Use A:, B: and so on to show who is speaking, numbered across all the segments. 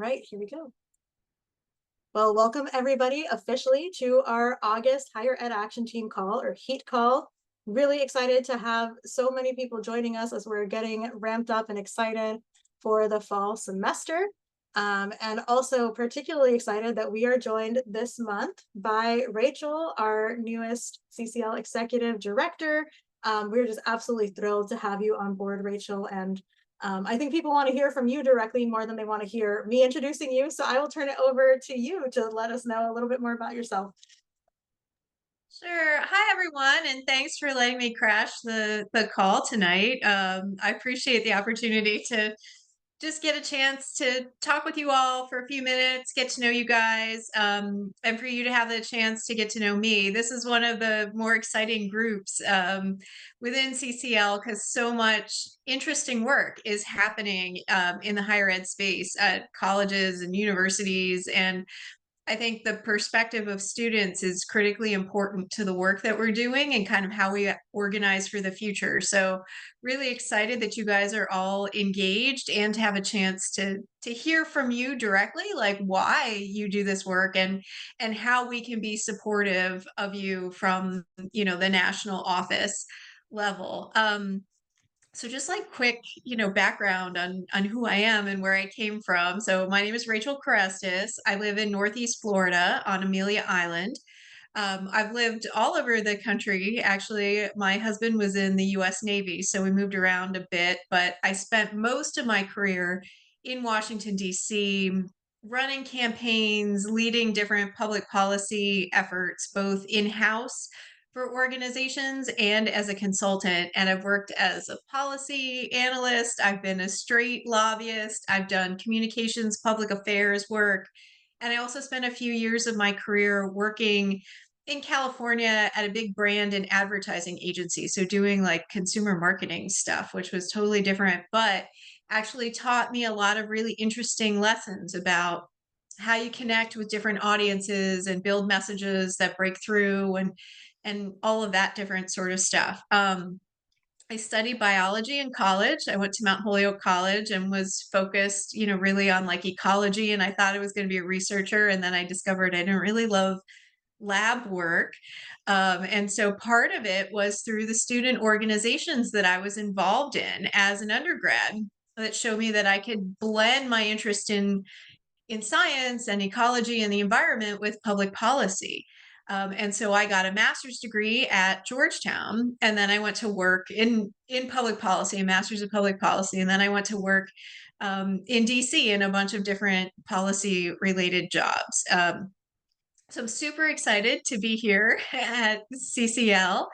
A: right, here we go. Well, welcome everybody officially to our August Higher Ed Action Team call or HEAT call. Really excited to have so many people joining us as we're getting ramped up and excited for the fall semester. And also particularly excited that we are joined this month by Rachel, our newest CCL Executive Director. We're just absolutely thrilled to have you on board, Rachel, and I think people want to hear from you directly more than they want to hear me introducing you. So I will turn it over to you to let us know a little bit more about yourself.
B: Sure. Hi, everyone, and thanks for letting me crash the call tonight. I appreciate the opportunity to just get a chance to talk with you all for a few minutes, get to know you guys, and for you to have the chance to get to know me. This is one of the more exciting groups within CCL because so much interesting work is happening in the higher ed space at colleges and universities, and I think the perspective of students is critically important to the work that we're doing and kind of how we organize for the future. So really excited that you guys are all engaged and to have a chance to hear from you directly, like why you do this work and how we can be supportive of you from, the national office level. So just like quick, background on who I am and where I came from. So my name is Rachel Kerestes. I live in Northeast Florida on Amelia Island. I've lived all over the country. Actually, my husband was in the US Navy, so we moved around a bit, but I spent most of my career in Washington, D.C., running campaigns, leading different public policy efforts, both in-house for organizations and as a consultant. And I've worked as a policy analyst. I've been a straight lobbyist. I've done communications, public affairs work. And I also spent a few years of my career working in California at a big brand and advertising agency. So doing like consumer marketing stuff, which was totally different, but actually taught me a lot of really interesting lessons about how you connect with different audiences and build messages that break through and all of that different sort of stuff. I studied biology in college. I went to Mount Holyoke College and was focused, really on like ecology. And I thought I was going to be a researcher. And then I discovered I didn't really love lab work. And so part of it was through the student organizations that I was involved in as an undergrad that showed me that I could blend my interest in science and ecology and the environment with public policy. And so I got a master's degree at Georgetown, and then I went to work in public policy, a master's of public policy, and then I went to work in DC in a bunch of different policy related jobs. So I'm super excited to be here at CCL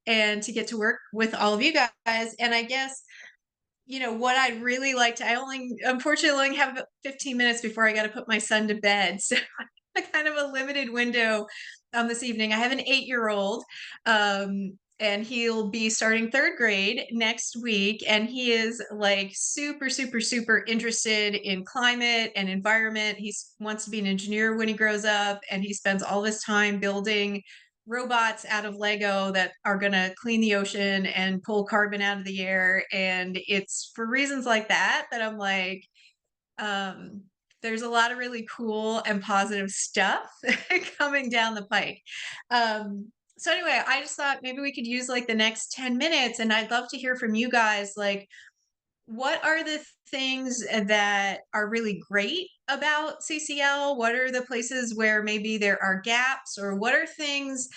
B: and to get to work with all of you guys. And I guess what I'd really like to, I only unfortunately only have 15 minutes before I got to put my son to bed. So I kind of a limited window this evening. I have an 8-year-old, and he'll be starting third grade next week. And he is like super, super, super interested in climate and environment. He wants to be an engineer when he grows up, and he spends all his time building robots out of Lego that are going to clean the ocean and pull carbon out of the air. And it's for reasons like that that I'm like, there's a lot of really cool and positive stuff coming down the pike. So anyway, I just thought maybe we could use like the next 10 minutes, and I'd love to hear from you guys. Like, what are the things that are really great about CCL? What are the places where maybe there are gaps, or what are things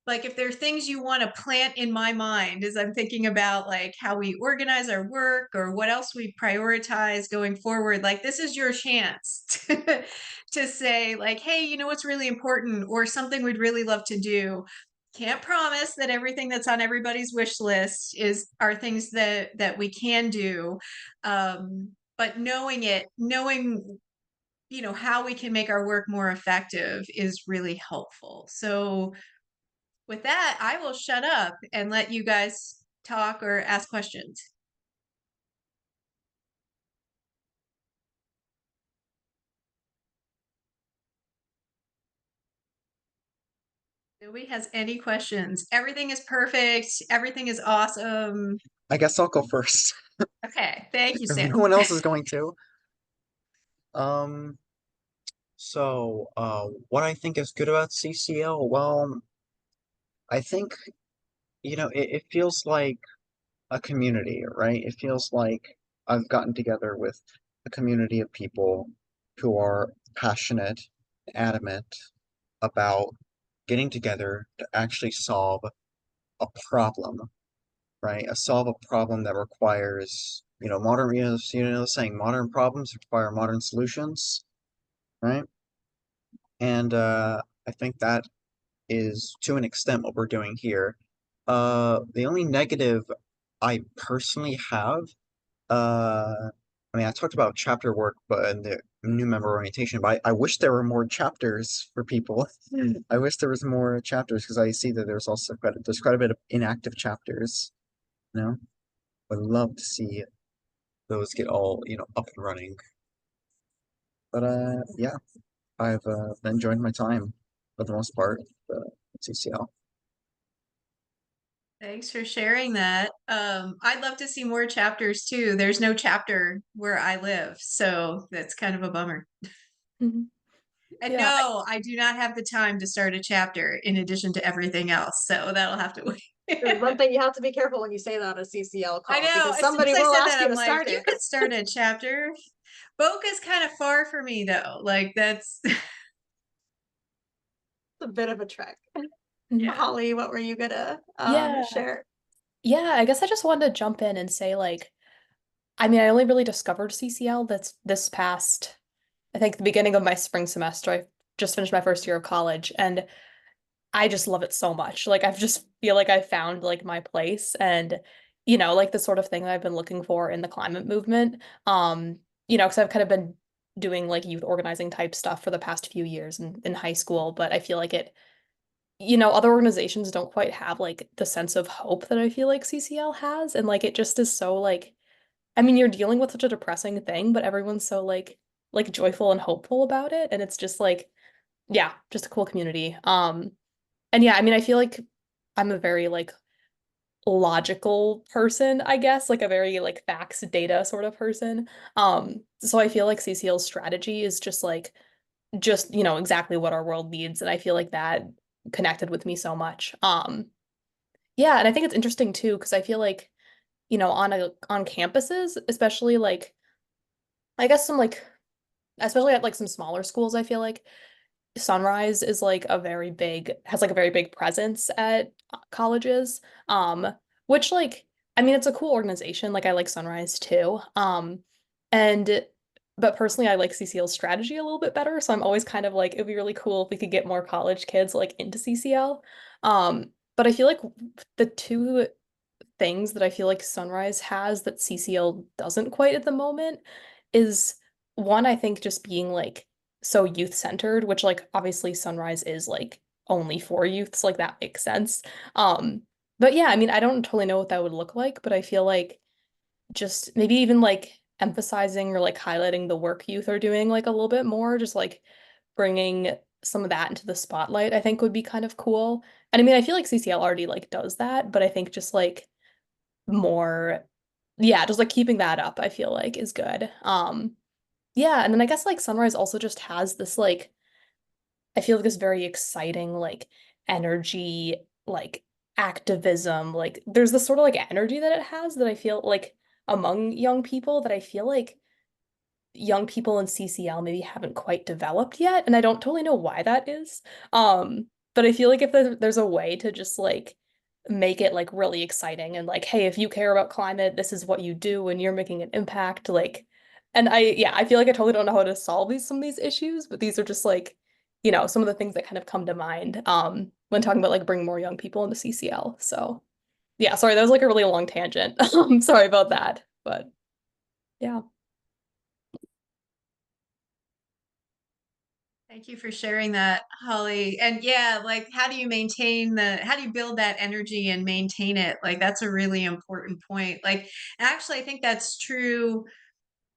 B: like if there are things you want to plant in my mind as I'm thinking about like how we organize our work or what else we prioritize going forward, like this is your chance to say like, hey, you know what's really important or something we'd really love to do. Can't promise that everything that's on everybody's wish list are things that we can do. But knowing how we can make our work more effective is really helpful. So with that, I will shut up and let you guys talk or ask questions. Nobody has any questions. Everything is perfect. Everything is awesome.
C: I guess I'll go first
B: Okay, thank you,
C: if
B: Sam.
C: no one else is going to. Um, What I think is good about CCL, well, I think, it feels like a community, right? It feels like I've gotten together with a community of people who are passionate, adamant about getting together to actually solve a problem, right? Solve a problem that requires, the saying, modern problems require modern solutions, right? And I think that is to an extent what we're doing here. The only negative I personally have, I talked about chapter work, but in the new member orientation, but I wish there were more chapters for people. I wish there was more chapters because I see that there's quite a bit of inactive chapters. You know, would love to see those get all up and running. But yeah, I've been enjoying my time for the most part at CCL.
B: Thanks for sharing that. I'd love to see more chapters too. There's no chapter where I live, so that's kind of a bummer.
A: Mhm.
B: And
A: Yeah,
B: no, I do not have the time to start a chapter in addition to everything else, so that'll have to wait.
A: there's one thing you have to be careful when you say that on a CCL
B: I
A: call
B: know.
A: because
B: As soon
A: somebody
B: as I
A: will
B: said
A: ask
B: that,
A: you
B: I'm
A: to
B: like,
A: start
B: you
A: it.
B: could start a chapter. Boca's kind of far for me though. Like that's
A: It's a bit of a trek.
B: yeah.
A: Holly, what were you gonna
D: Yeah.
A: share?
D: Yeah, I guess I just wanted to jump in and say like I only really discovered CCL that's this past I think the beginning of my spring semester. I just finished my first year of college and I just love it so much. Like I just feel like I found like my place and like the sort of thing that I've been looking for in the climate movement. Because I've kind of been doing like youth organizing type stuff for the past few years in high school, but I feel like other organizations don't quite have like the sense of hope that I feel like CCL has. And like it just is so like, you're dealing with such a depressing thing, but everyone's so like joyful and hopeful about it. And it's just like, yeah, just a cool community. And yeah, I feel like I'm a very like logical person, I guess, like a very like facts data sort of person. So I feel like CCL's strategy is just exactly what our world needs. And I feel like that connected with me so much. Yeah, and I think it's interesting too, because I feel like, on campuses, especially like I guess some like especially at like some smaller schools, I feel like Sunrise is like a very big has like a very big presence at colleges. Which like it's a cool organization. Like I like Sunrise too. And but personally I like CCL's strategy a little bit better. So I'm always kind of like it'd be really cool if we could get more college kids like into CCL. But I feel like the two things that I feel like Sunrise has that CCL doesn't quite at the moment is one, I think just being like so youth centered, which like obviously Sunrise is like only for youths, like that makes sense. But yeah, I don't totally know what that would look like, but I feel like just maybe even like emphasizing or like highlighting the work youth are doing like a little bit more, just like bringing some of that into the spotlight, I think would be kind of cool. And I feel like CCL already like does that, but I think just like more yeah, just like keeping that up, I feel like is good. Yeah, and then I guess like Sunrise also just has this like I feel like this very exciting like energy, like activism, like there's this sort of like energy that it has that I feel like among young people that I feel like young people in CCL maybe haven't quite developed yet, and I don't totally know why that is. But I feel like if there's a way to just like make it like really exciting and like, hey, if you care about climate, this is what you do and you're making an impact, like, and I feel like I totally don't know how to solve some of these issues, but these are just like, some of the things that kind of come to mind when talking about like bringing more young people into CCL. So yeah, sorry, that was like a really long tangent. Sorry about that, but yeah.
B: Thank you for sharing that, Holly. And yeah, like how do you build that energy and maintain it? Like that's a really important point. Like actually I think that's true.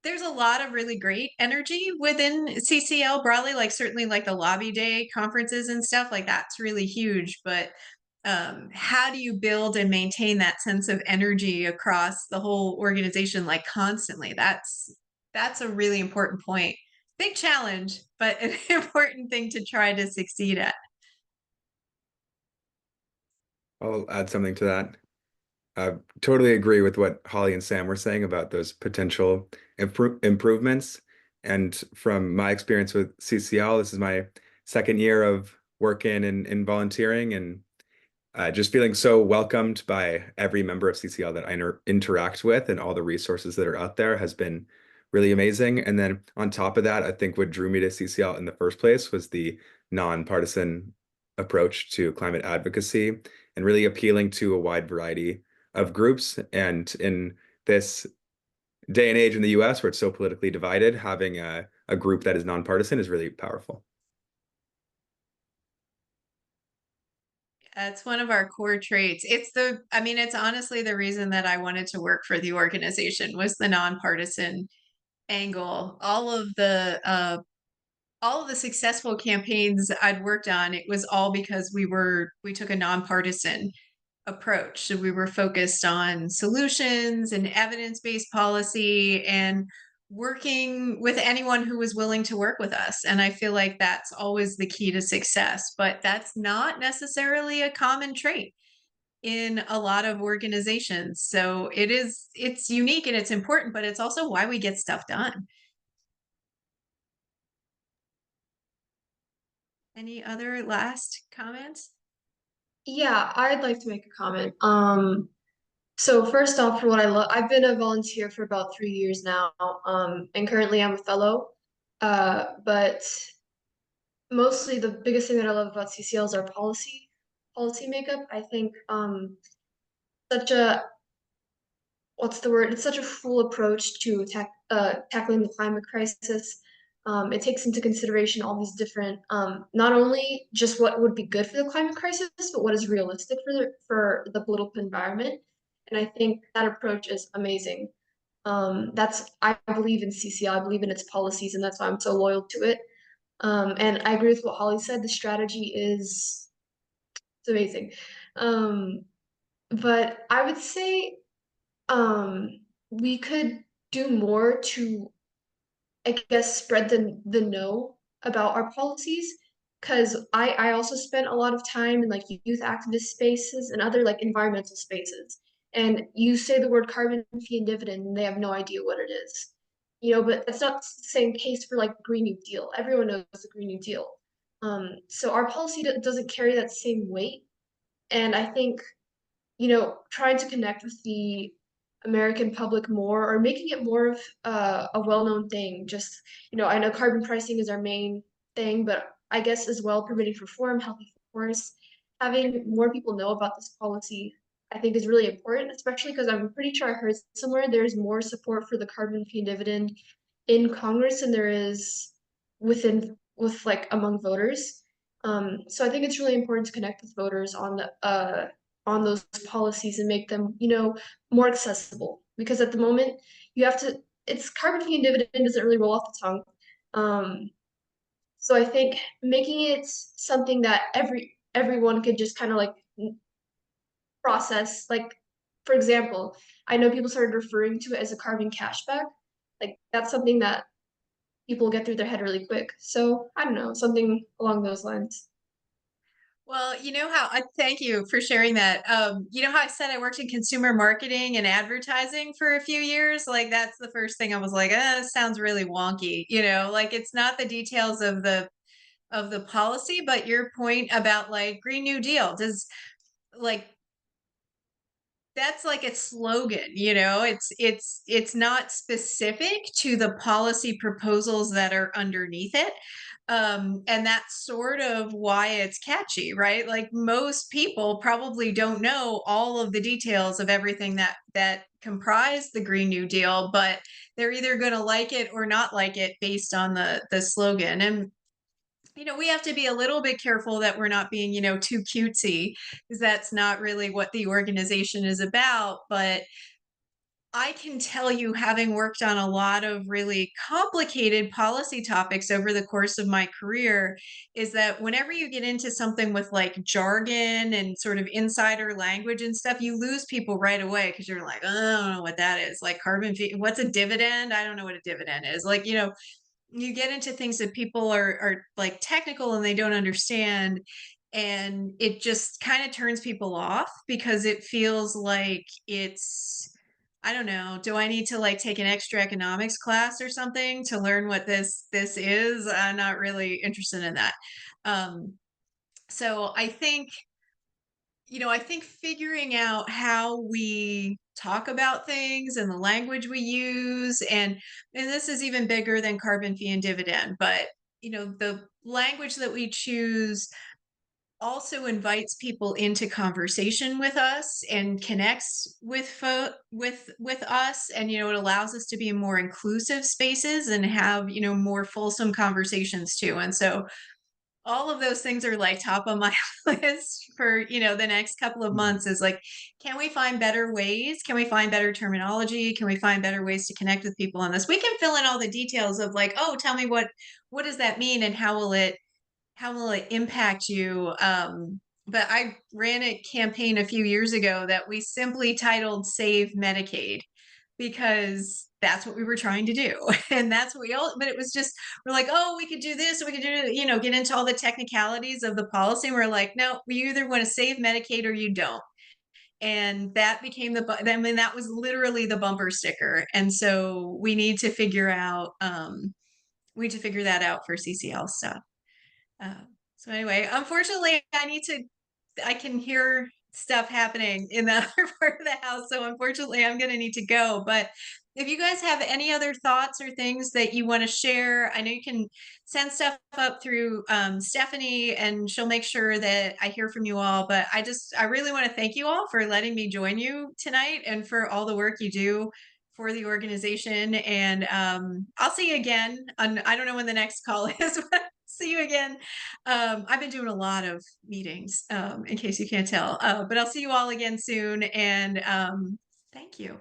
B: There's a lot of really great energy within CCL broadly, like certainly like the lobby day conferences and stuff like that's really huge. But how do you build and maintain that sense of energy across the whole organization like constantly? That's a really important point. big challenge, but an important thing to try to succeed at.
E: I'll add something to that. I totally agree with what Holly and Sam were saying about those potential improvements. And from my experience with CCL, this is my second year of working in volunteering, and just feeling so welcomed by every member of CCL that I interact with, and all the resources that are out there has been really amazing. And then on top of that, I think what drew me to CCL in the first place was the nonpartisan approach to climate advocacy, and really appealing to a wide variety of groups. And in this day and age in the US where it's so politically divided, having a group that is nonpartisan is really powerful.
B: It's one of our core traits. I mean, it's honestly the reason that I wanted to work for the organization was the nonpartisan angle. All of the successful campaigns I'd worked on, it was all because we took a nonpartisan approach. So we were focused on solutions and evidence-based policy and working with anyone who was willing to work with us. And I feel like that's always the key to success, but that's not necessarily a common trait in a lot of organizations. So it's unique and it's important, but it's also why we get stuff done. Any other last comments?
F: Yeah, I'd like to make a comment. So first off, for what I love, I've been a volunteer for about 3 years now, and currently I'm a fellow. But mostly the biggest thing that I love about CCL is our policy makeup. I think such a what's the word? It's such a full approach to tackling the climate crisis. It takes into consideration all these different, not only just what would be good for the climate crisis, but what is realistic for the political environment. And I think that approach is amazing. I believe in CCL. I believe in its policies, and that's why I'm so loyal to it. And I agree with what Holly said. The strategy is it's amazing. Um, but I would say we could do more to, I guess, spread the know about our policies. Because I also spent a lot of time in like youth activist spaces and other like environmental spaces. And you say the word carbon fee and dividend, and they have no idea what it is. But that's not the same case for like Green New Deal. Everyone knows the Green New Deal. So our policy doesn't carry that same weight. And I think trying to connect with the American public more or making it more of a well-known thing. Just, I know carbon pricing is our main thing, but I guess as well permitting reform, healthy forests, having more people know about this policy, I think is really important, especially because I'm pretty sure I heard somewhere there's more support for the carbon fee and dividend in Congress than there is with like among voters. So I think it's really important to connect with voters on those policies and make them, more accessible. Because at the moment, it's carbon fee and dividend doesn't really roll off the tongue. So I think making it something that everyone could just kind of like process, like for example, I know people started referring to it as a carbon cashback. Like that's something that people get through their head really quick. So I don't know, something along those lines.
B: Well, thank you for sharing that. You know how I said I worked in consumer marketing and advertising for a few years? Like that's the first thing I was like, this sounds really wonky. Like it's not the details of the policy, but your point about like Green New Deal does like that's like a slogan, it's not specific to the policy proposals that are underneath it. And that's sort of why it's catchy, right? Like most people probably don't know all of the details of everything that comprise the Green New Deal, but they're either going to like it or not like it based on the slogan. And we have to be a little bit careful that we're not being, too cutesy, because that's not really what the organization is about. But I can tell you, having worked on a lot of really complicated policy topics over the course of my career, is that whenever you get into something with like jargon and sort of insider language and stuff, you lose people right away because you're like, oh, I don't know what that is. Like carbon fee, what's a dividend? I don't know what a dividend is. Like, you get into things that people are like technical and they don't understand, and it just kind of turns people off because it feels like it's, I don't know, do I need to like take an extra economics class or something to learn what this is? I'm not really interested in that. Um, so I think, I think figuring out how we talk about things and the language we use, and this is even bigger than carbon fee and dividend, but the language that we choose also invites people into conversation with us and connects with us, and it allows us to be in more inclusive spaces and have more fulsome conversations too. And so all of those things are like top of my list for the next couple of months, is like, can we find better ways, can we find better terminology, can we find better ways to connect with people on this? We can fill in all the details of like, oh, tell me what does that mean, and how will it impact you? But I ran a campaign a few years ago that we simply titled Save Medicaid, because that's what we were trying to do. And that's what but it was just, we're like, oh, we could do this, we could do, get into all the technicalities of the policy. And we're like, no, you either want to save Medicaid or you don't. And that became I mean, that was literally the bumper sticker. And so we need to figure that out for CCL stuff. So anyway, unfortunately, I can hear stuff happening in the other part of the house. So unfortunately, I'm going to need to go. But if you guys have any other thoughts or things that you want to share, I know you can send stuff up through Stephanie, and she'll make sure that I hear from you all. But I really want to thank you all for letting me join you tonight, and for all the work you do for the organization. And I'll see you again I don't know when the next call is, but see you again. I've been doing a lot of meetings, in case you can't tell, but I'll see you all again soon. And thank you.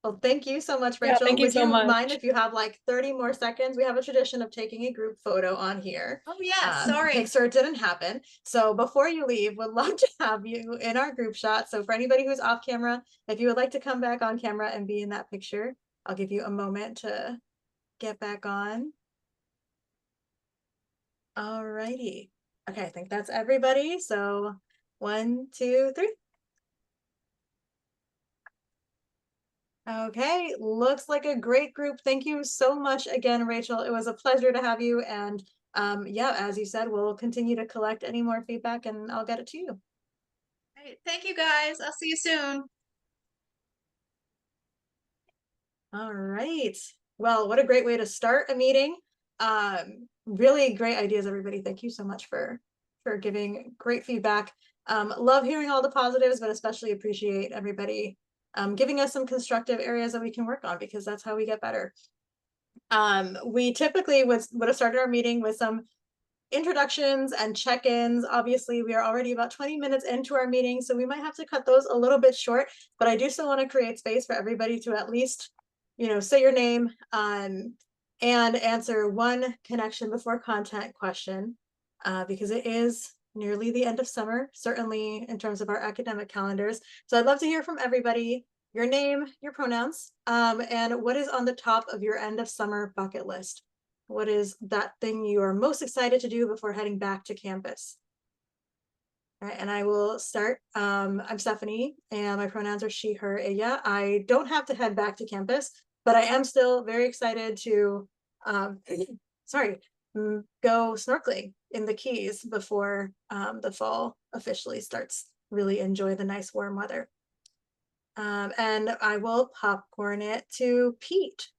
A: Well, thank you so much,
D: Yeah,
A: Rachel.
D: thank you
A: Would
D: so
A: you
D: much.
A: mind if you have like 30 more seconds? We have a tradition of taking a group photo on here.
B: Oh yeah, sorry.
A: Make sure it didn't happen. So before you leave, would love to have you in our group shot. So for anybody who's off camera, if you would like to come back on camera and be in that picture, I'll give you a moment to get back on. All righty. Okay, I think that's everybody. So 1, 2, 3. Okay, looks like a great group. Thank you so much again, Rachel. It was a pleasure to have you. And yeah, as you said, we'll continue to collect any more feedback and I'll get it to you.
B: Right, thank you guys. I'll see you soon.
A: All right. Well, what a great way to start a meeting. Really great ideas, everybody. Thank you so much for giving great feedback. Love hearing all the positives, but especially appreciate everybody giving us some constructive areas that we can work on, because that's how we get better. We typically would have started our meeting with some introductions and check-ins. Obviously, we are already about 20 minutes into our meeting, so we might have to cut those a little bit short, but I do still want to create space for everybody to at least, say your name and answer one connection before content question, because it is nearly the end of summer, certainly in terms of our academic calendars. So I'd love to hear from everybody, your name, your pronouns, and what is on the top of your end of summer bucket list. What is that thing you are most excited to do before heading back to campus? All right, and I will start. I'm Stephanie, and my pronouns are she, her, ella. I don't have to head back to campus, but I am still very excited to, go snorkeling in the Keys before the fall officially starts. Really enjoy the nice warm weather. And I will popcorn it to Pete.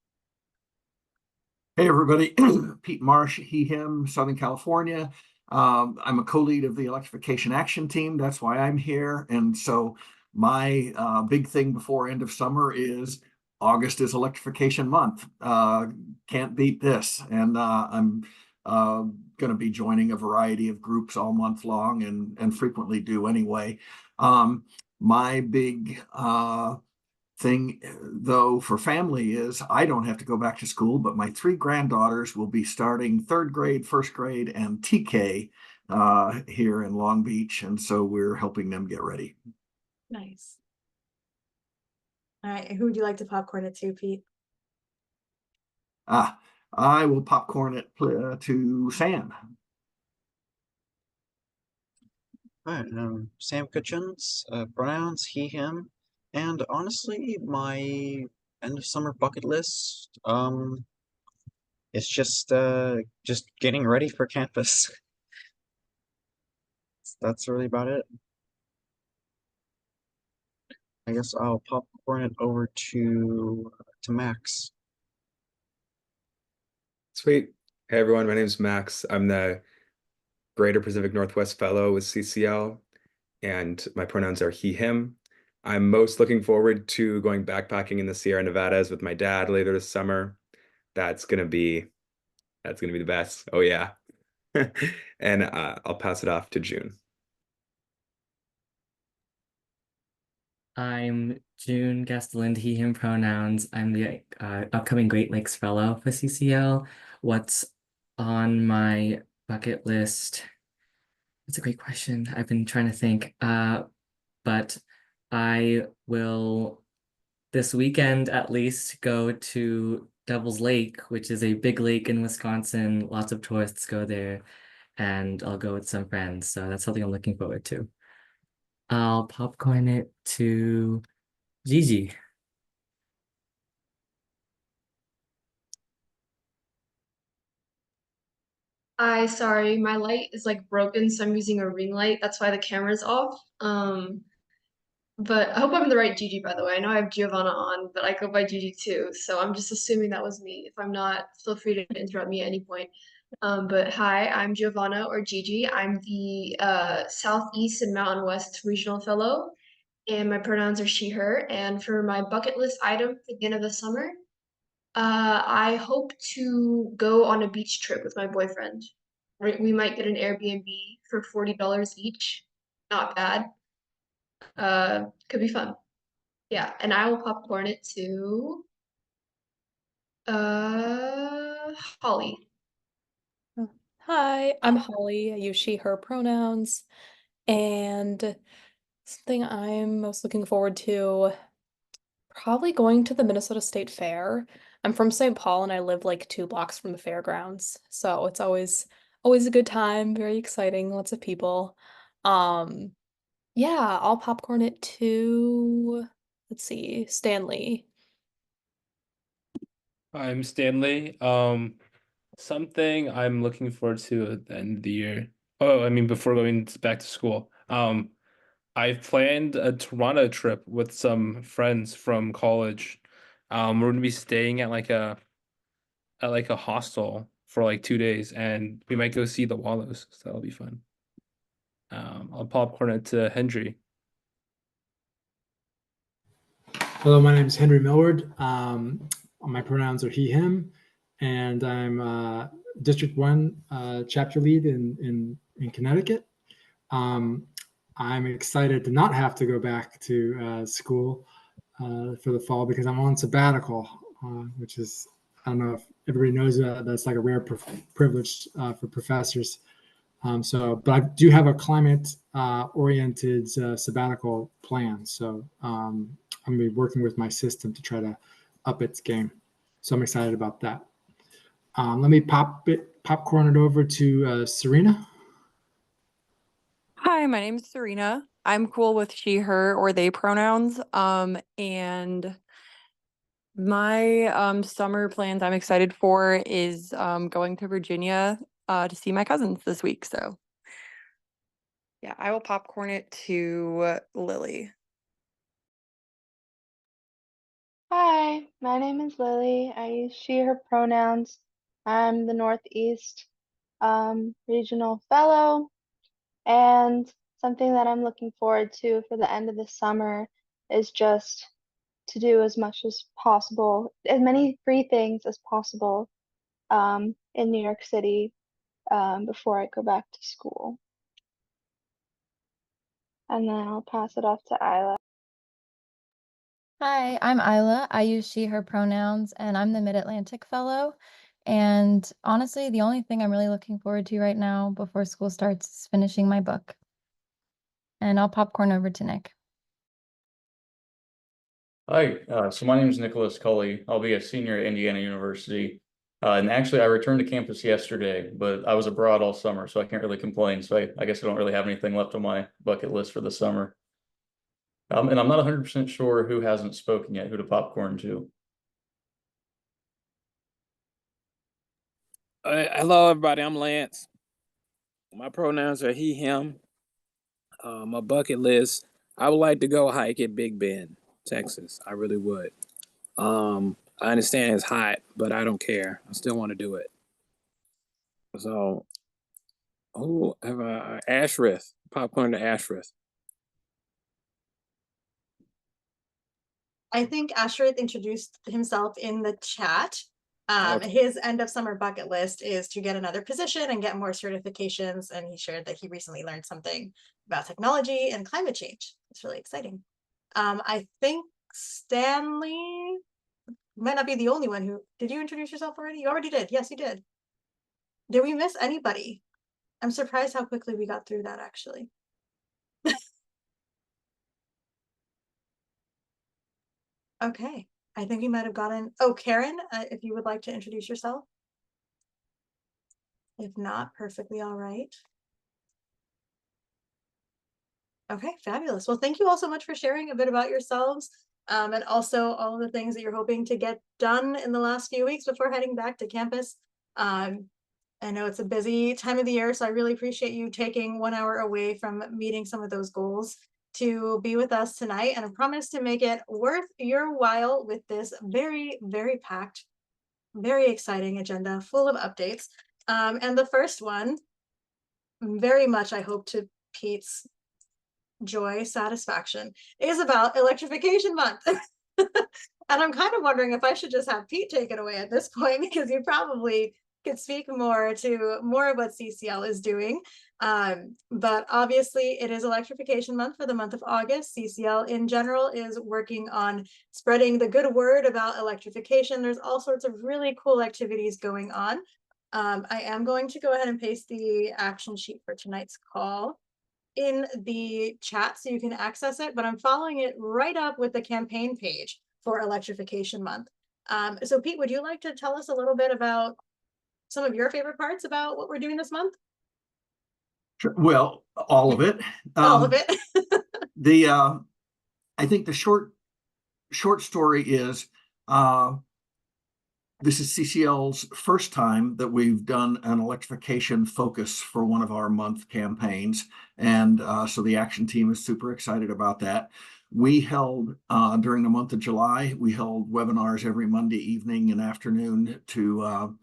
G: Hey everybody, Pete Marsh, he, him, Southern California. I'm a co-lead of the Electrification Action Team. That's why I'm here. And so my big thing before end of summer is August is Electrification Month. Can't beat this. And I'm going to be joining a variety of groups all month long, and frequently do anyway. My big thing though for family is I don't have to go back to school, but my 3 granddaughters will be starting 3rd grade, 1st grade, and TK here in Long Beach, and so we're helping them get ready.
A: Nice. All right, who would you like to popcorn it to, Pete?
G: I will popcorn it to Sam.
C: All right, Sam Kitchens, pronouns he, him, and honestly, my end of summer bucket list, it's just getting ready for campus. That's really about it. I guess I'll popcorn it over to Max.
E: Sweet. Hey everyone, my name is Max. I'm the Greater Pacific Northwest Fellow with CCL, and my pronouns are he, him. I'm most looking forward to going backpacking in the Sierra Nevadas with my dad later this summer. That's gonna be the best. Oh yeah. And I'll pass it off to June.
H: I'm June Gastelind, he, him pronouns. I'm the upcoming Great Lakes Fellow for CCL. What's on my bucket list? It's a great question. I've been trying to think. But I will this weekend at least go to Devil's Lake, which is a big lake in Wisconsin. Lots of tourists go there, and I'll go with some friends. So that's something I'm looking forward to. I'll popcorn it to Gigi.
F: Sorry, my light is like broken, so I'm using a ring light. That's why the camera's off. But I hope I'm the right Gigi, by the way. I know I have Giovanna on, but I go by Gigi too. So I'm just assuming that was me. If I'm not, feel free to interrupt me at any point. But hi, I'm Giovanna or Gigi. I'm the Southeast and Mountain West Regional Fellow, and my pronouns are she, her. And for my bucket list item for the end of the summer, I hope to go on a beach trip with my boyfriend. We might get an Airbnb for $40 each. Not bad. Could be fun. Yeah, and I will popcorn it to Holly.
D: Hi, I'm Holly. I use she, her pronouns. And something I'm most looking forward to, probably going to the Minnesota State Fair. I'm from St. Paul and I live like 2 blocks from the fairgrounds. So it's always a good time, very exciting, lots of people. Um, yeah, I'll popcorn it to, let's see, Stanley.
I: I'm Stanley. Something I'm looking forward to at the end of the year. Oh, I mean, before going back to school. I've planned a Toronto trip with some friends from college. We're gonna be staying at like a hostel for like 2 days, and we might go see the Wallows. So that'll be fun. I'll popcorn it to Hendry.
J: Hello, my name is Henry Millward. My pronouns are he, him, and I'm District 1 chapter lead in Connecticut. I'm excited to not have to go back to school for the fall because I'm on sabbatical, which is, I don't know if everybody knows that's like a rare privilege for professors. But I do have a climate oriented sabbatical plan. So I'm going to be working with my system to try to up its game. So I'm excited about that. Let me popcorn it over to Serena.
K: Hi, my name is Serena. I'm cool with she, her, or they pronouns. And my summer plans I'm excited for is going to Virginia to see my cousins this week. So yeah, I will popcorn it to Lily.
L: Hi, my name is Lily. I use she, her pronouns. I'm the Northeast Regional Fellow, and something that I'm looking forward to for the end of the summer is just to do as much as possible, as many free things as possible in New York City before I go back to school. And then I'll pass it off to Isla.
M: Hi, I'm Isla. I use she, her pronouns, and I'm the Mid-Atlantic Fellow. And honestly, the only thing I'm really looking forward to right now before school starts is finishing my book. And I'll popcorn over to Nick.
N: Hi, so my name is Nicholas Cully. I'll be a senior at Indiana University. And actually, I returned to campus yesterday, but I was abroad all summer, so I can't really complain. So I guess I don't really have anything left on my bucket list for the summer. And I'm not 100% sure who hasn't spoken yet, who to popcorn to.
O: Hello, everybody. I'm Lance. My pronouns are he, him. My bucket list, I would like to go hike at Big Bend, Texas. I really would. I understand it's hot, but I don't care. I still want to do it. So, Ashrith, popcorn to Ashrith.
A: I think Ashrith introduced himself in the chat.
O: Okay.
A: His end of summer bucket list is to get another position and get more certifications. And he shared that he recently learned something about technology and climate change. It's really exciting. I think Stanley might not be the only one who, did you introduce yourself already? You already did. Yes, you did. Did we miss anybody? I'm surprised how quickly we got through that, actually. Okay, I think we might have gotten, oh, Karen, if you would like to introduce yourself. If not, perfectly all right. Okay, fabulous. Well, thank you all so much for sharing a bit about yourselves, and also all of the things that you're hoping to get done in the last few weeks before heading back to campus. I know it's a busy time of the year, so I really appreciate you taking 1 hour away from meeting some of those goals to be with us tonight. And I promise to make it worth your while with this very, very packed, very exciting agenda full of updates. And the first one, very much I hope to Pete's joy, satisfaction, is about Electrification Month. And I'm kind of wondering if I should just have Pete take it away at this point, because you probably could speak more to more of what CCL is doing. But obviously it is Electrification Month for the month of August. CCL in general is working on spreading the good word about electrification. There's all sorts of really cool activities going on. I am going to go ahead and paste the action sheet for tonight's call in the chat so you can access it, but I'm following it right up with the campaign page for Electrification Month. So Pete, would you like to tell us a little bit about some of your favorite parts about what we're doing this month?
G: Sure. Well, all of it.
A: All of it.
G: I think the short story is this is CCL's first time that we've done an electrification focus for one of our month campaigns. And so the action team is super excited about that. We held, during the month of July, we held webinars every Monday evening and afternoon to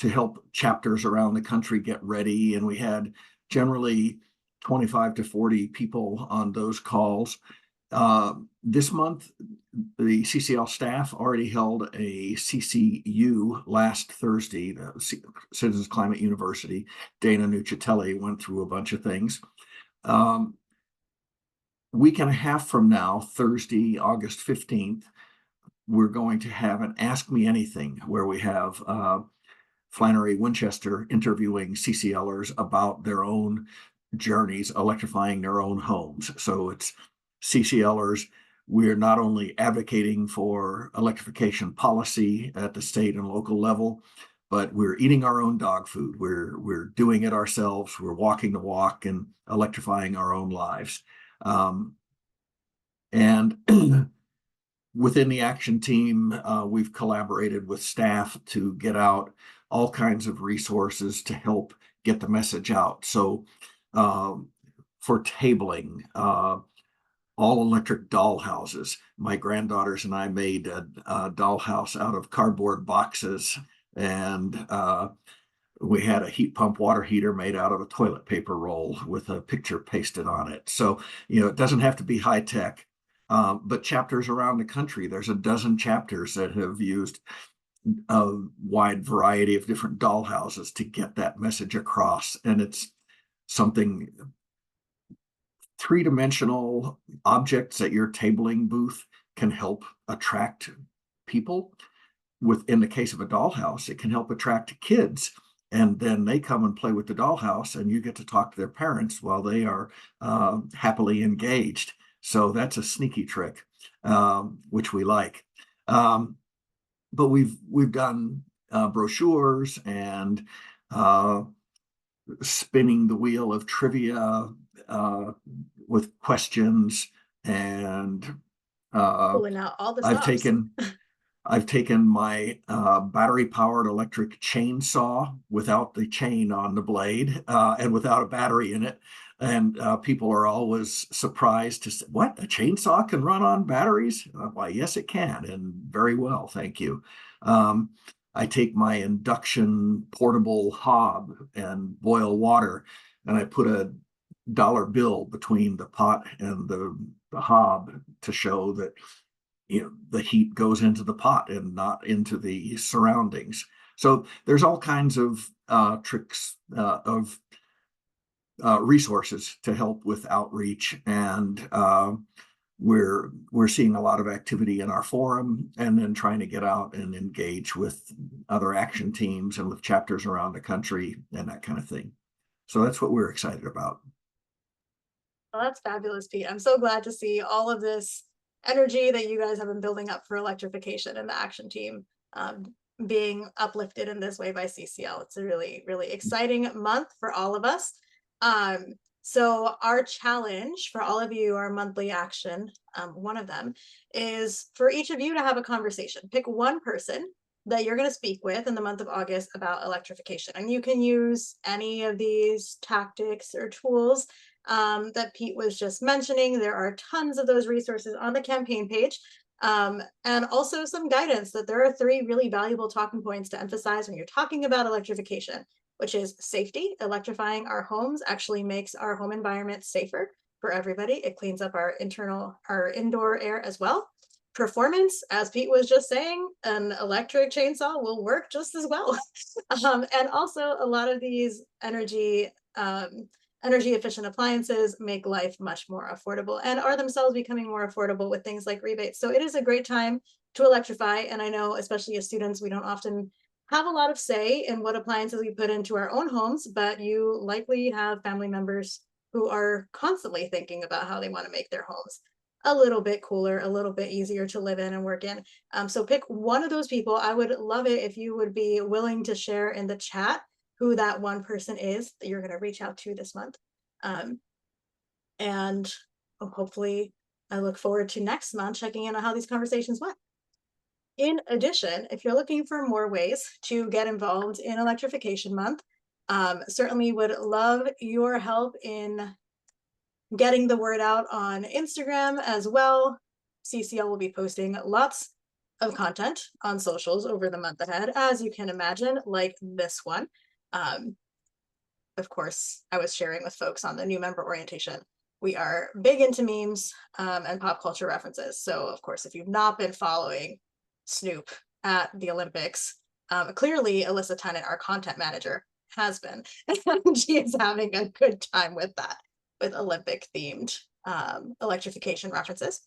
G: help chapters around the country get ready. And we had generally 25 to 40 people on those calls. This month, the CCL staff already held a CCU last Thursday, the Citizens Climate University. Dana Nuccitelli went through a bunch of things. Week and a half from now, Thursday, August 15th, we're going to have an Ask Me Anything where we have Flannery Winchester interviewing CCLers about their own journeys electrifying their own homes. So it's CCLers. We're not only advocating for electrification policy at the state and local level, but we're eating our own dog food. We're doing it ourselves. We're walking the walk and electrifying our own lives. And within the action team, we've collaborated with staff to get out all kinds of resources to help get the message out. So for tabling, all electric dollhouses. My granddaughters and I made a dollhouse out of cardboard boxes, and we had a heat pump water heater made out of a toilet paper roll with a picture pasted on it. So, it doesn't have to be high tech, but chapters around the country, there's a dozen chapters that have used a wide variety of different dollhouses to get that message across. And it's something, three-dimensional objects at your tabling booth can help attract people. In the case of a dollhouse, it can help attract kids. And then they come and play with the dollhouse, and you get to talk to their parents while they are happily engaged. So that's a sneaky trick, which we like. But we've done brochures and spinning the wheel of trivia with questions. And
A: Pulling out all the
G: I've
A: stops.
G: taken my battery-powered electric chainsaw without the chain on the blade and without a battery in it. And people are always surprised to say, what, a chainsaw can run on batteries? Why, yes, it can, and very well, thank you. I take my induction portable hob and boil water, and I put a dollar bill between the pot and the hob to show that the heat goes into the pot and not into the surroundings. So there's all kinds of tricks of resources to help with outreach, and we're seeing a lot of activity in our forum, and then trying to get out and engage with other action teams and with chapters around the country and that kind of thing. So that's what we're excited about.
A: Well, that's fabulous, Pete. I'm so glad to see all of this energy that you guys have been building up for electrification and the action team being uplifted in this way by CCL. It's a really, really exciting month for all of us. So our challenge for all of you, our monthly action, one of them is for each of you to have a conversation. Pick one person that you're going to speak with in the month of August about electrification. And you can use any of these tactics or tools that Pete was just mentioning. There are tons of those resources on the campaign page. And also some guidance that there are 3 really valuable talking points to emphasize when you're talking about electrification, which is safety. Electrifying our homes actually makes our home environment safer for everybody. It cleans up our indoor air as well. Performance, as Pete was just saying, an electric chainsaw will work just as well. And also a lot of these energy efficient appliances make life much more affordable and are themselves becoming more affordable with things like rebates. So it is a great time to electrify. And I know, especially as students, we don't often have a lot of say in what appliances we put into our own homes, but you likely have family members who are constantly thinking about how they want to make their homes a little bit cooler, a little bit easier to live in and work in. So pick one of those people. I would love it if you would be willing to share in the chat who that one person is that you're going to reach out to this month. And hopefully I look forward to next month checking in on how these conversations went. In addition, if you're looking for more ways to get involved in Electrification Month, certainly would love your help in getting the word out on Instagram as well. CCL will be posting lots of content on socials over the month ahead, as you can imagine, like this one. Of course, I was sharing with folks on the new member orientation. We are big into memes and pop culture references. So, of course, if you've not been following Snoop at the Olympics, clearly Alyssa Tennant, our content manager, has been. And she is having a good time with that, with Olympic themed electrification references.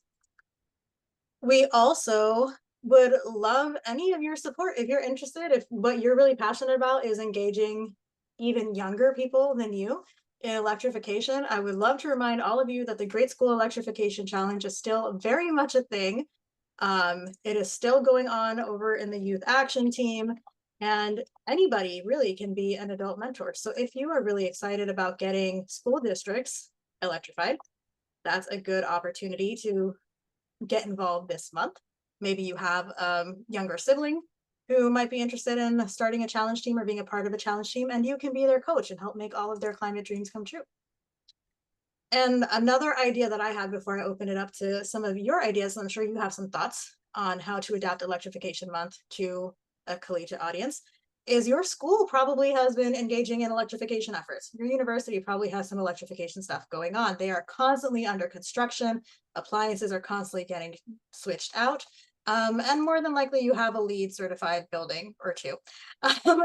A: We also would love any of your support if you're interested, if what you're really passionate about is engaging even younger people than you in electrification. I would love to remind all of you that the Great School Electrification Challenge is still very much a thing. It is still going on over in the Youth Action Team, and anybody really can be an adult mentor. So if you are really excited about getting school districts electrified, that's a good opportunity to get involved this month. Maybe you have a younger sibling who might be interested in starting a challenge team or being a part of a challenge team, and you can be their coach and help make all of their climate dreams come true. And another idea that I had before I open it up to some of your ideas, and I'm sure you have some thoughts on how to adapt Electrification Month to a collegiate audience, is your school probably has been engaging in electrification efforts. Your university probably has some electrification stuff going on. They are constantly under construction. Appliances are constantly getting switched out. And more than likely you have a LEED certified building or two.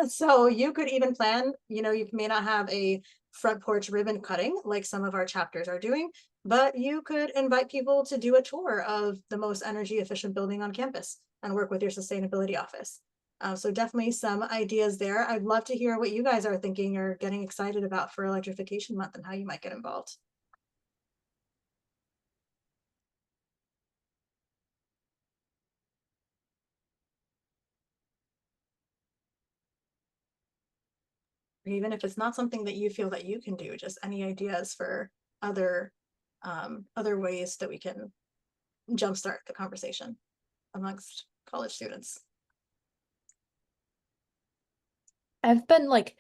A: So you could even plan, you may not have a front porch ribbon cutting like some of our chapters are doing, but you could invite people to do a tour of the most energy efficient building on campus and work with your sustainability office. So definitely some ideas there. I'd love to hear what you guys are thinking or getting excited about for Electrification Month and how you might get involved. or even if it's not something that you feel that you can do, just any ideas for other ways that we can jumpstart the conversation amongst college students.
D: I've been like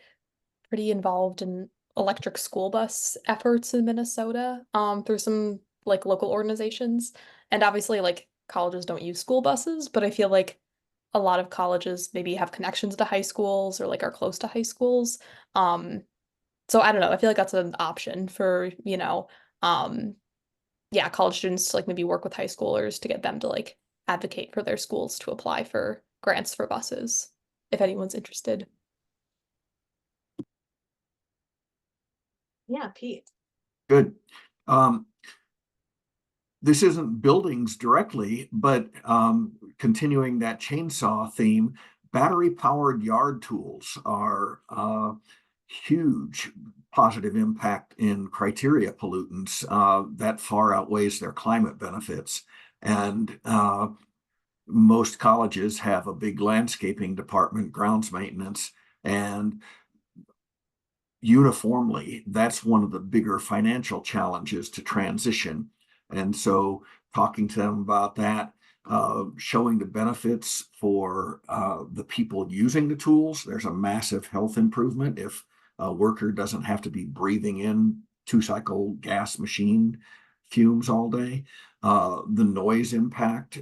D: pretty involved in electric school bus efforts in Minnesota, through some like local organizations. And obviously like colleges don't use school buses, but I feel like a lot of colleges maybe have connections to high schools or like are close to high schools. So I don't know, I feel like that's an option for, yeah, college students to like maybe work with high schoolers to get them to like advocate for their schools to apply for grants for buses, if anyone's interested.
A: Yeah, Pete.
G: Good. This isn't buildings directly, but continuing that chainsaw theme, battery-powered yard tools are huge positive impact in criteria pollutants that far outweighs their climate benefits. And most colleges have a big landscaping department, grounds maintenance, and uniformly, that's one of the bigger financial challenges to transition. And so talking to them about that, showing the benefits for the people using the tools, there's a massive health improvement if a worker doesn't have to be breathing in 2-cycle gas machine fumes all day. The noise impact,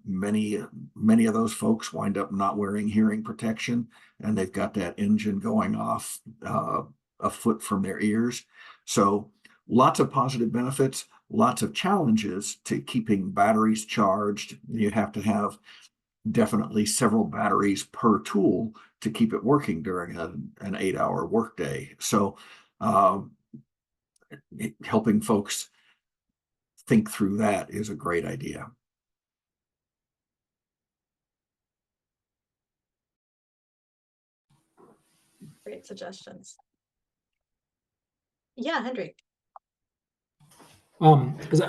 G: many of those folks wind up not wearing hearing protection, and they've got that engine going off a foot from their ears. So lots of positive benefits, lots of challenges to keeping batteries charged. You have to have definitely several batteries per tool to keep it working during an 8-hour workday. So helping folks think through that is a great idea.
A: Great suggestions. Yeah, Henry.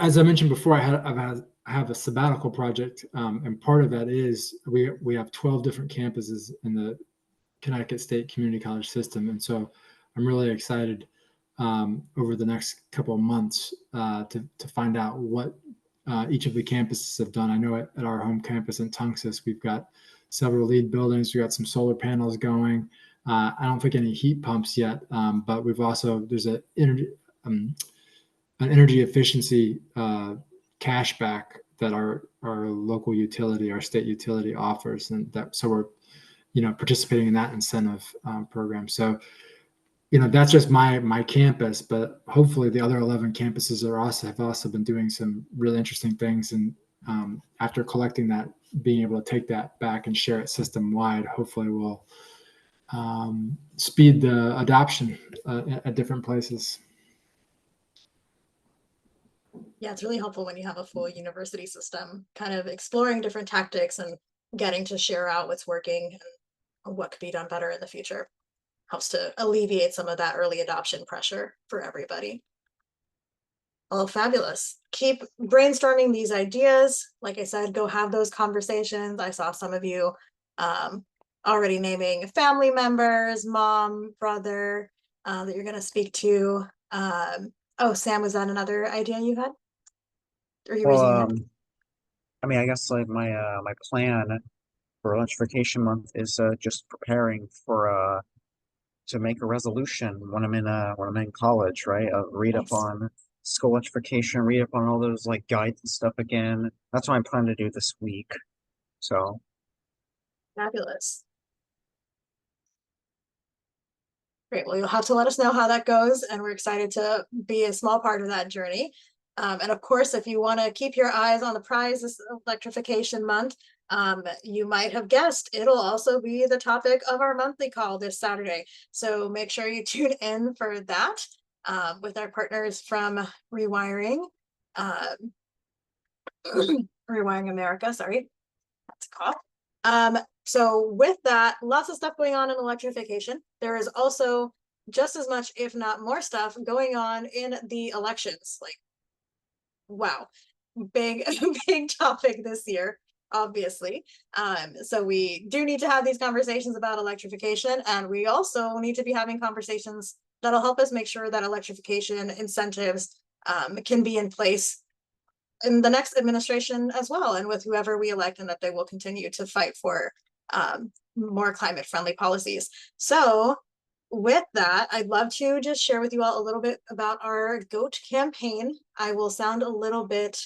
J: As I mentioned before, I have a sabbatical project, and part of that is we have 12 different campuses in the Connecticut State Community College system, and so I'm really excited over the next couple of months to find out what each of the campuses have done. I know at our home campus in Tunxus, we've got several LEED buildings. We got some solar panels going. I don't think any heat pumps yet, but we've also there's an energy efficiency cashback that our local utility, our state utility offers, and that so we're participating in that incentive program. So that's just my campus, but hopefully the other 11 campuses have also been doing some really interesting things. And after collecting that, being able to take that back and share it system wide, hopefully will speed the adoption at different places.
A: Yeah, it's really helpful when you have a full university system, kind of exploring different tactics and getting to share out what's working and what could be done better in the future. Helps to alleviate some of that early adoption pressure for everybody. Oh, fabulous. Keep brainstorming these ideas. Like I said, go have those conversations. I saw some of you already naming family members, mom, brother, that you're going to speak to. Oh, Sam, was that another idea you had? Or you raising your hand?
C: I mean, I guess like my plan for Electrification Month is just preparing for to make a resolution when I'm in college, right? Read up
A: Nice.
C: on school electrification, read up on all those like guides and stuff again. That's what I'm planning to do this week. So
A: Fabulous. Great. Well, you'll have to let us know how that goes, and we're excited to be a small part of that journey. And of course, if you want to keep your eyes on the prize this Electrification Month, you might have guessed it'll also be the topic of our monthly call this Saturday. So make sure you tune in for that with our partners from Rewiring, Rewiring America. Sorry, that's a cough. So with that, lots of stuff going on in electrification. There is also just as much, if not more stuff going on in the elections. Like, wow, big, big topic this year. obviously. So we do need to have these conversations about electrification, and we also need to be having conversations that'll help us make sure that electrification incentives can be in place in the next administration as well, and with whoever we elect, and that they will continue to fight for more climate friendly policies. So with that, I'd love to just share with you all a little bit about our GOAT campaign. I will sound a little bit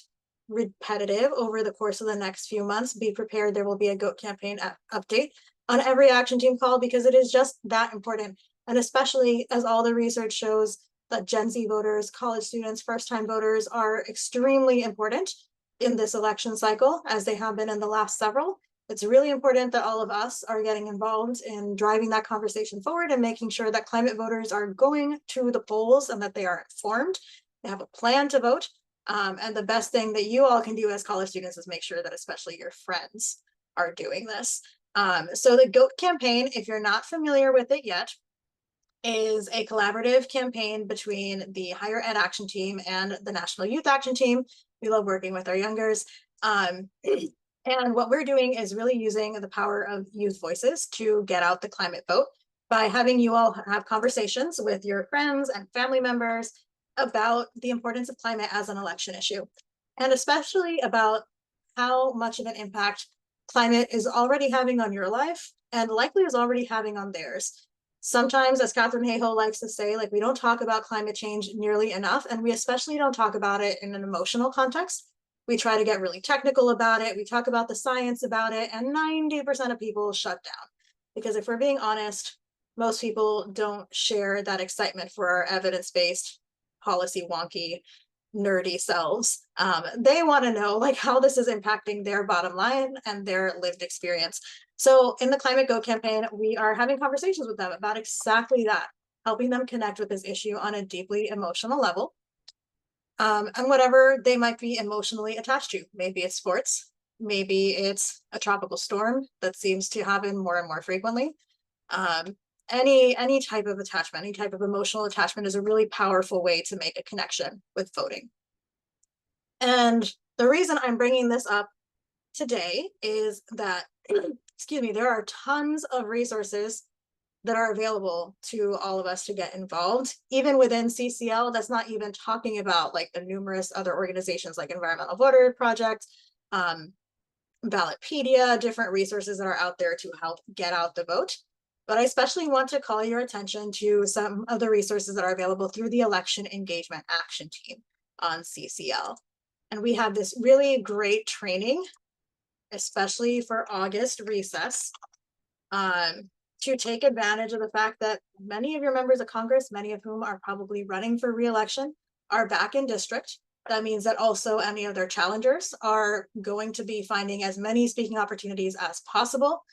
A: repetitive over the course of the next few months. Be prepared, there will be a GOAT campaign update on every action team call, because it is just that important. And especially as all the research shows that Gen Z voters, college students, first-time voters are extremely important in this election cycle, as they have been in the last several. It's really important that all of us are getting involved in driving that conversation forward and making sure that climate voters are going to the polls and that they are informed, they have a plan to vote. And the best thing that you all can do as college students is make sure that especially your friends are doing this. So the GOAT campaign, if you're not familiar with it yet, is a collaborative campaign between the Higher Ed Action Team and the National Youth Action Team. We love working with our youngers. And what we're doing is really using the power of youth voices to get out the climate vote by having you all have conversations with your friends and family members about the importance of climate as an election issue, and especially about how much of an impact climate is already having on your life and likely is already having on theirs. Sometimes, as Katharine Hayhoe likes to say, like, we don't talk about climate change nearly enough, and we especially don't talk about it in an emotional context. We try to get really technical about it. We talk about the science about it, and 90% of people shut down. Because if we're being honest, most people don't share that excitement for our evidence-based, policy wonky, nerdy selves. They want to know like how this is impacting their bottom line and their lived experience. So in the Climate Go campaign, we are having conversations with them about exactly that, helping them connect with this issue on a deeply emotional level. And whatever they might be emotionally attached to. Maybe it's sports, maybe it's a tropical storm that seems to happen more and more frequently. Any type of attachment, any type of emotional attachment is a really powerful way to make a connection with voting. And the reason I'm bringing this up today is that, excuse me, there are tons of resources that are available to all of us to get involved, even within CCL. That's not even talking about like the numerous other organizations like Environmental Voter Project, Ballotpedia, different resources that are out there to help get out the vote. But I especially want to call your attention to some of the resources that are available through the Election Engagement Action Team on CCL. And we have this really great training, especially for August recess, to take advantage of the fact that many of your members of Congress, many of whom are probably running for re-election, are back in district. That means that also any of their challengers are going to be finding as many speaking opportunities as possible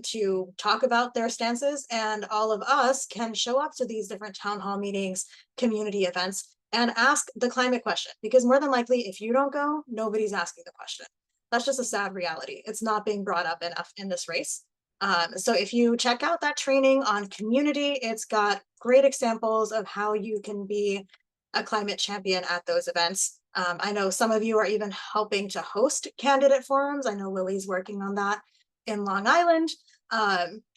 A: to talk about their stances, and all of us can show up to these different town hall meetings, community events, and ask the climate question, because more than likely, if you don't go, nobody's asking the question. That's just a sad reality. It's not being brought up enough in this race. So if you check out that training on community, it's got great examples of how you can be a climate champion at those events. I know some of you are even helping to host candidate forums. I know Lily's working on that in Long Island.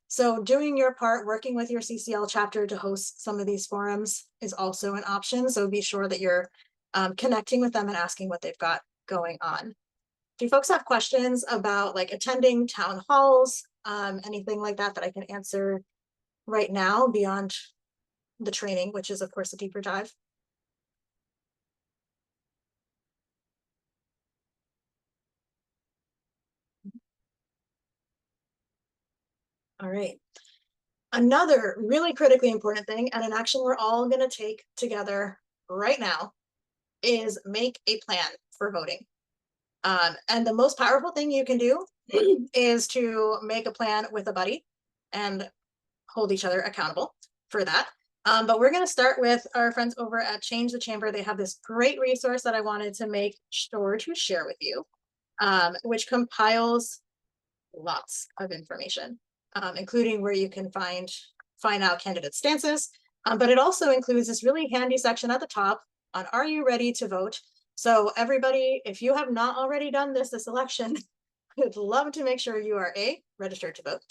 A: So doing your part, working with your CCL chapter to host some of these forums is also an option. So be sure that you're connecting with them and asking what they've got going on. Do folks have questions about like attending town halls, anything like that that I can answer right now beyond the training, which is of course a deeper dive? All right. Another really critically important thing, and an action we're all going to take together right now, is make a plan for voting. And the most powerful thing you can do is to make a plan with a buddy and hold each other accountable for that. But we're going to start with our friends over at Change the Chamber. They have this great resource that I wanted to make sure to share with you, which compiles lots of information, including where you can find out candidate stances. But it also includes this really handy section at the top on Are You Ready to Vote? So everybody, if you have not already done this election, would love to make sure you are registered to vote.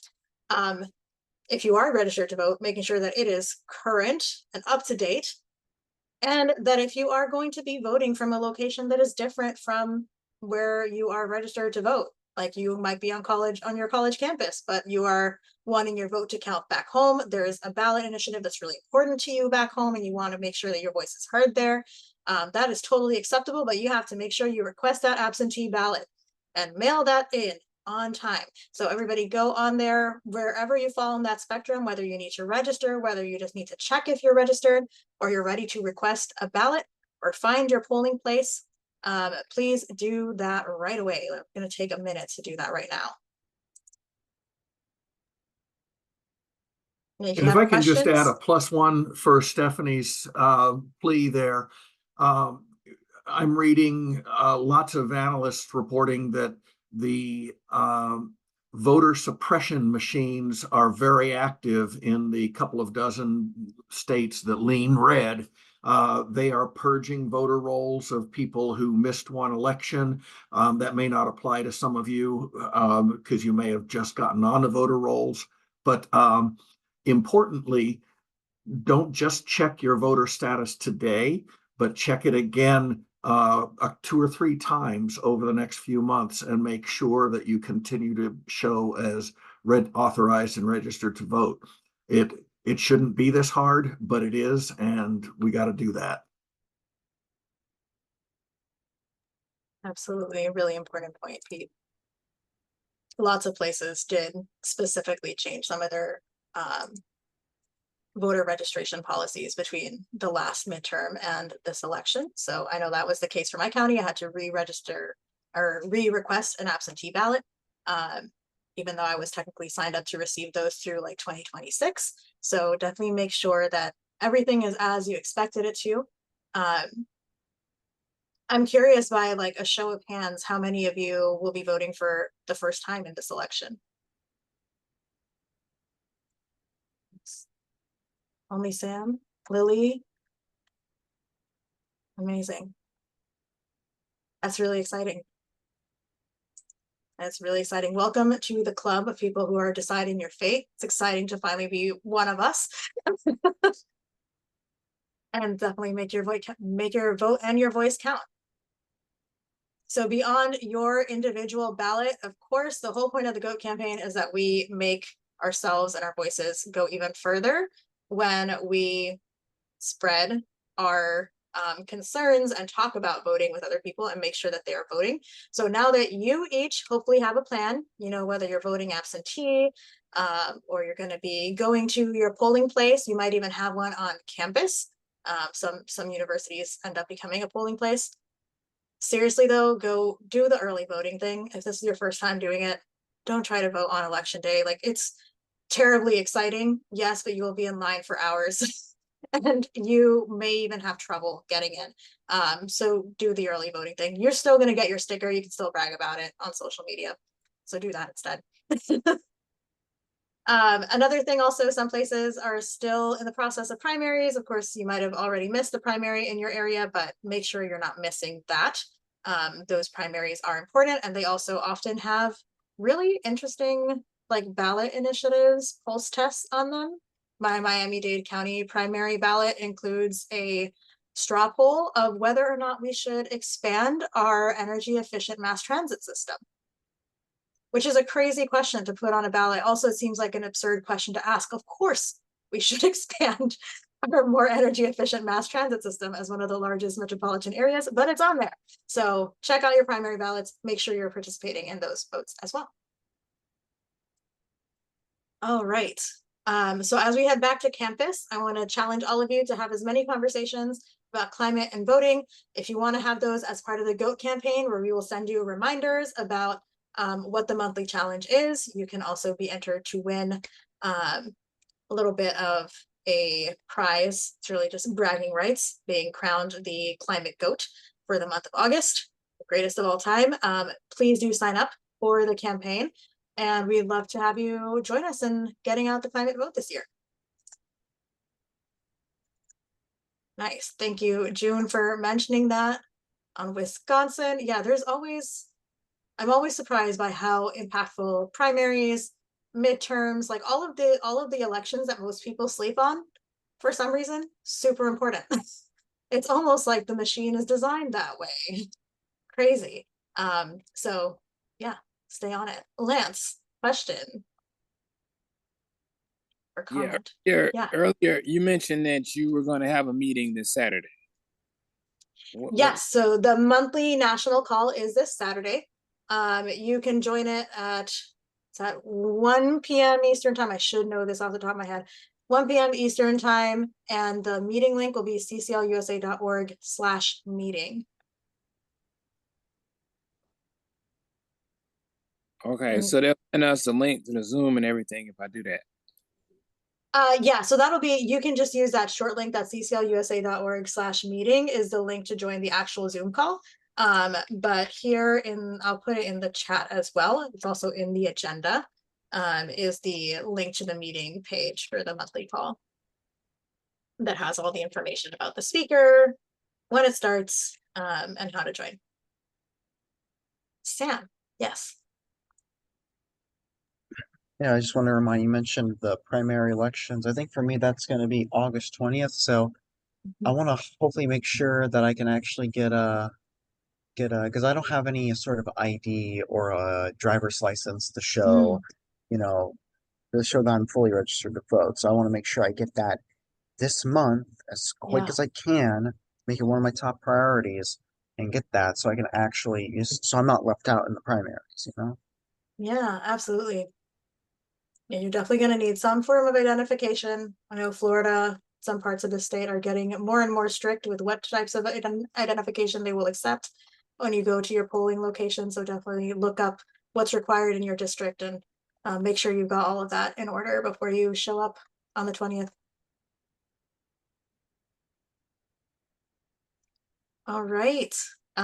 A: If you are registered to vote, making sure that it is current and up to date, and that if you are going to be voting from a location that is different from where you are registered to vote, like you might be on your college campus, but you are wanting your vote to count back home, there's a ballot initiative that's really important to you back home and you want to make sure that your voice is heard there, that is totally acceptable, but you have to make sure you request that absentee ballot and mail that in on time. So everybody go on there, wherever you fall in that spectrum, whether you need to register, whether you just need to check if you're registered, or you're ready to request a ballot or find your polling place, please do that right away. I'm going to take a minute to do that right now.
G: And if I can just add a +1 for Stephanie's plea there. I'm reading lots of analysts reporting that the voter suppression machines are very active in the couple of dozen states that lean red. They are purging voter rolls of people who missed one election. That may not apply to some of you because you may have just gotten on the voter rolls. But importantly, don't just check your voter status today, but check it again 2 or 3 times over the next few months and make sure that you continue to show as authorized and registered to vote. It shouldn't be this hard, but it is, and we got to do that.
A: Absolutely, a really important point, Pete. Lots of places did specifically change some of their voter registration policies between the last midterm and this election. So I know that was the case for my county. I had to re-register or re-request an absentee ballot, even though I was technically signed up to receive those through like 2026. So definitely make sure that everything is as you expected it to. I'm curious by like a show of hands, how many of you will be voting for the first time in this election? Only Sam, Lily. Amazing. That's really exciting. That's really exciting. Welcome to the club of people who are deciding your fate. It's exciting to finally be one of us. And definitely make your vote and your voice count. So beyond your individual ballot, of course, the whole point of the GOAT campaign is that we make ourselves and our voices go even further when we spread our concerns and talk about voting with other people and make sure that they are voting. So now that you each hopefully have a plan, you know, whether you're voting absentee or you're going to be going to your polling place, you might even have one on campus. Some universities end up becoming a polling place. Seriously though, go do the early voting thing. If this is your first time doing it, don't try to vote on election day. Like, it's terribly exciting, yes, but you will be in line for hours and you may even have trouble getting in. So do the early voting thing. You're still going to get your sticker. You can still brag about it on social media. So do that instead. Another thing also, some places are still in the process of primaries. Of course, you might have already missed the primary in your area, but make sure you're not missing that. Those primaries are important, and they also often have really interesting like ballot initiatives, pulse tests on them. My Miami-Dade County primary ballot includes a straw poll of whether or not we should expand our energy efficient mass transit system, which is a crazy question to put on a ballot. Also, it seems like an absurd question to ask. Of course, we should expand our more energy efficient mass transit system as one of the largest metropolitan areas, but it's on there. So check out your primary ballots, make sure you're participating in those votes as well. All right. So as we head back to campus, I want to challenge all of you to have as many conversations about climate and voting. If you want to have those as part of the GOAT campaign, where we will send you reminders about what the monthly challenge is, you can also be entered to win a little bit of a prize. It's really just bragging rights, being crowned the climate GOAT for the month of August, the greatest of all time. Please do sign up for the campaign, and we'd love to have you join us in getting out the climate vote this year. Nice. Thank you, June, for mentioning that on Wisconsin. Yeah, there's always I'm always surprised by how impactful primaries, midterms, like all of the elections that most people sleep on for some reason, super important. It's almost like the machine is designed that way. Crazy. So yeah, stay on it. Lance, question or comment? Yeah.
O: Earlier you mentioned that you were going to have a meeting this Saturday.
A: Yes, so the monthly national call is this Saturday. You can join it it's at 1 p.m. Eastern time. I should know this off the top of my head. 1 p.m. Eastern time, and the meeting link will be cclusa.org/meeting.
O: Okay, so they'll send us a link to the Zoom and everything if I do that.
A: Yeah, so that'll be, you can just use that short link, that cclusa.org/meeting is the link to join the actual Zoom call. But here I'll put it in the chat as well. It's also in the agenda, is the link to the meeting page for the monthly call that has all the information about the speaker, when it starts, and how to join. Sam, yes.
C: Yeah, I just want to remind you, mentioned the primary elections. I think for me, that's going to be August 20th. So I want to hopefully make sure that I can actually get because I don't have any sort of ID or a driver's license to show, you know, to show that I'm fully registered to vote. So I want to make sure I get that this month as quick as I can, make it one of my top priorities, and get that so I can actually so I'm not left out in the primaries, you know?
A: Yeah, absolutely. Yeah, you're definitely going to need some form of identification. I know Florida, some parts of the state are getting more and more strict with what types of identification they will accept when you go to your polling location. So definitely look up what's required in your district and make sure you've got all of that in order before you show up on the 20th. All right,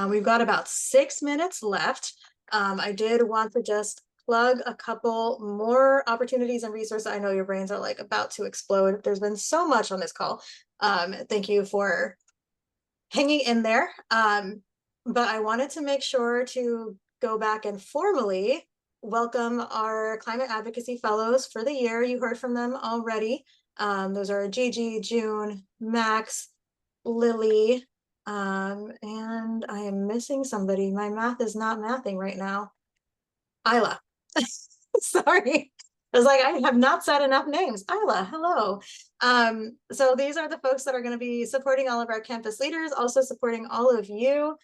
A: we've got about 6 minutes left. I did want to just plug a couple more opportunities and resources. I know your brains are like about to explode. There's been so much on this call. Thank you for hanging in there. But I wanted to make sure to go back and formally welcome our climate advocacy fellows for the year. You heard from them already. Those are Gigi, June, Max, Lily, and I am missing somebody. My math is not mathing right now. Isla. Sorry. I was like, I have not said enough names. Isla, hello. So these are the folks that are going to be supporting all of our campus leaders, also supporting all of you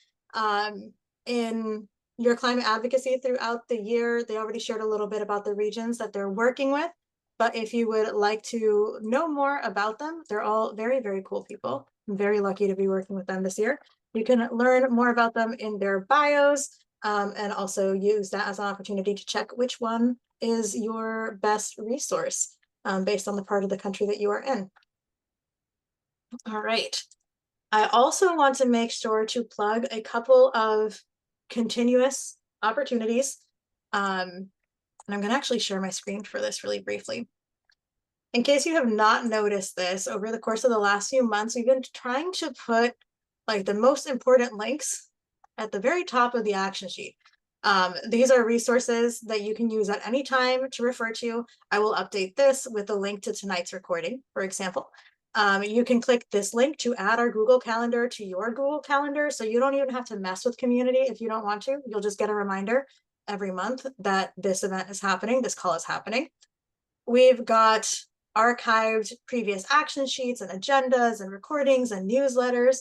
A: in your climate advocacy throughout the year. They already shared a little bit about the regions that they're working with, but if you would like to know more about them, they're all very, very cool people. I'm very lucky to be working with them this year. You can learn more about them in their bios, and also use that as an opportunity to check which one is your best resource based on the part of the country that you are in. All right. I also want to make sure to plug a couple of continuous opportunities. And I'm going to actually share my screen for this really briefly. In case you have not noticed this, over the course of the last few months, we've been trying to put like the most important links at the very top of the action sheet. These are resources that you can use at any time to refer to. I will update this with a link to tonight's recording, for example. You can click this link to add our Google Calendar to your Google Calendar, so you don't even have to mess with Community if you don't want to. You'll just get a reminder every month that this event is happening, this call is happening. We've got archived previous action sheets and agendas and recordings and newsletters.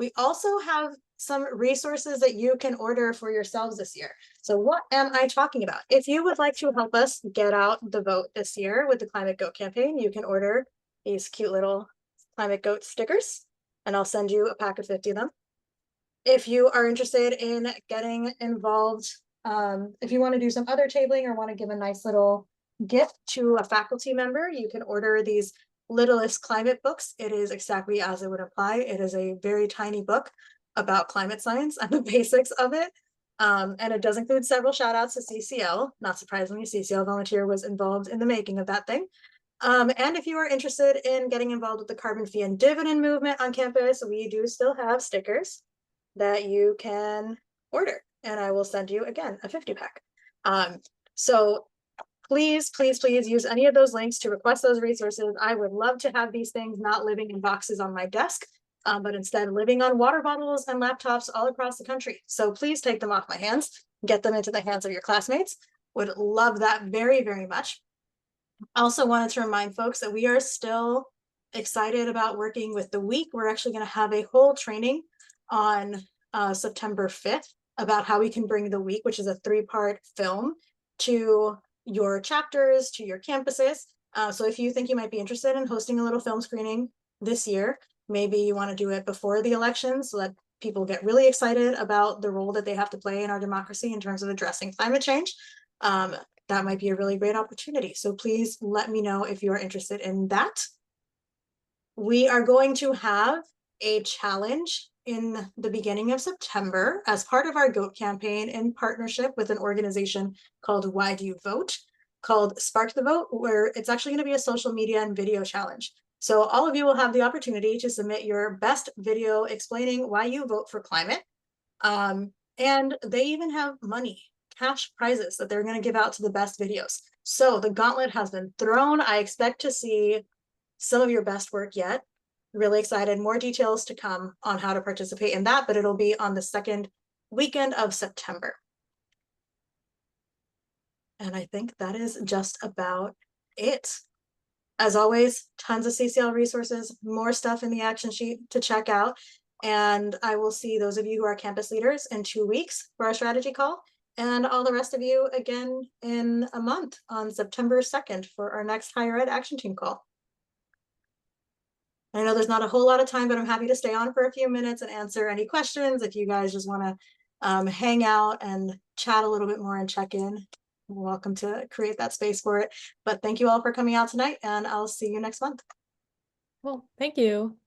A: We also have some resources that you can order for yourselves this year. So what am I talking about? If you would like to help us get out the vote this year with the Climate Goat campaign, you can order these cute little Climate Goat stickers, and I'll send you a pack of 50 of them. If you are interested in getting involved, if you want to do some other tabling or want to give a nice little gift to a faculty member, you can order these Littlest Climate books. It is exactly as it would apply. It is a very tiny book about climate science and the basics of it. And it does include several shout outs to CCL. Not surprisingly, CCL Volunteer was involved in the making of that thing. And if you are interested in getting involved with the carbon fee and dividend movement on campus, we do still have stickers that you can order. and I will send you again a 50-pack. So please, please, please use any of those links to request those resources. I would love to have these things not living in boxes on my desk, but instead living on water bottles and laptops all across the country. So please take them off my hands, get them into the hands of your classmates. Would love that very, very much. Also wanted to remind folks that we are still excited about working with the week. We're actually going to have a whole training on September 5th about how we can bring the week, which is a 3-part film, to your chapters, to your campuses. So if you think you might be interested in hosting a little film screening this year, maybe you want to do it before the election so that people get really excited about the role that they have to play in our democracy in terms of addressing climate change. That might be a really great opportunity. So please let me know if you are interested in that. We are going to have a challenge in the beginning of September as part of our GOAT campaign in partnership with an organization called Why Do You Vote, called Spark the Vote, where it's actually going to be a social media and video challenge. So all of you will have the opportunity to submit your best video explaining why you vote for climate. And they even have money, cash prizes that they're going to give out to the best videos. So the gauntlet has been thrown. I expect to see some of your best work yet. Really excited. More details to come on how to participate in that, but it'll be on the second weekend of September. And I think that is just about it. As always, tons of CCL resources, more stuff in the action sheet to check out. And I will see those of you who are campus leaders in 2 weeks for our strategy call, and all the rest of you again in a month on September 2nd for our next higher ed action team call. I know there's not a whole lot of time, but I'm happy to stay on for a few minutes and answer any questions. If you guys just want to hang out and chat a little bit more and check in, you're welcome to create that space for it. But thank you all for coming out tonight, and I'll see you next month.
D: Well, thank you.